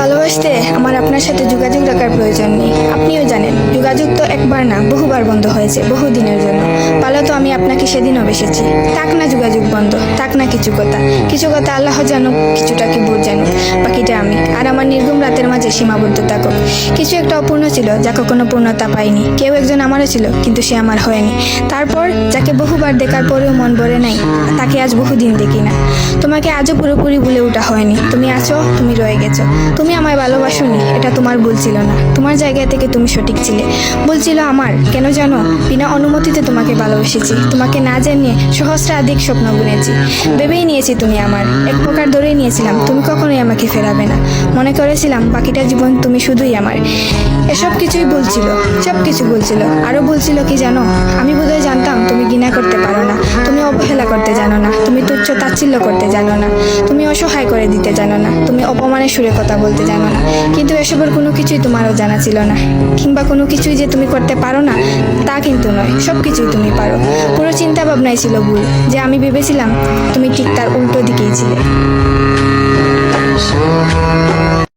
ভালোবাসতে আমার আপনার সাথে যোগাযোগ রাখার প্রয়োজন নেই। আপনিও জানেন যোগাযোগ তো একবার না বহুবার বন্ধ হয়েছে বহুদিনের জন্য। পালো তো আমি আপনাকে সেদিনও বেসেছি। থাক না যোগাযোগ বন্ধ, থাক না কিছু কথা আল্লাহ জানুক, কিছুটা কি বোধ জানুক, বাকিটা আমি আর আমার নির্ঘুম রাতের মাঝে সীমাবদ্ধ থাকুক। কিছু একটা অপূর্ণ ছিল যা কখনো পূর্ণতা পায়নি। কেউ একজন আমারও ছিল কিন্তু সে আমার হয়নি। তারপর যাকে বহুবার দেখার পরেও মন ভরে নাই, তাকে আজ বহুদিন দেখি না। তোমাকে আজও পুরোপুরি ভুলে ওঠা হয়নি। তুমি আছো, তুমি রয়ে গেছো। তুমি আমায় ভালোবাসোনি, এটা তোমার ভুল ছিল না। তোমার জায়গা থেকে তুমি সঠিক ছিলে। ভুল ছিল আমার। কেন জানো? বিনা অনুমতিতে তোমাকে ভালোবেসেছি। তোমাকে না জানিয়ে সহস্রাধিক স্বপ্ন বুনেছি। ভেবেই নিয়েছি তুমি আমার, এক প্রকার ধরেই নিয়েছিলাম তুমি কখনোই আমাকে ফেরাবে না। মনে করেছিলাম বাকিটা জীবন তুমি শুধুই আমার। এসব কিছুই ভুল ছিল, সব কিছু ভুল ছিল। আরও ভুল ছিল কি জানো? আমি বোধহয় জানতাম তুমি ঘৃণা করতে পারো না, তুমি অবহেলা করতে জানো না, তুমি তুচ্ছ তাচ্ছিল্য করতে জানো না, তুমি অসহায় করে দিতে জানো না, তুমি অপমানের সুরে কথা বলতে জানো না। কিন্তু এসবের কোনো কিছুই তোমারও জানা ছিল না, কিংবা কোনো কিছুই যে তুমি করতে পারো না তা কিন্তু নয়। সব কিছুই তুমি পারো। পুরো চিন্তা ভাবনাই ছিল ভুল, যে আমি ভেবেছিলাম তুমি ঠিক তার উল্টো দিকেই ছিলে।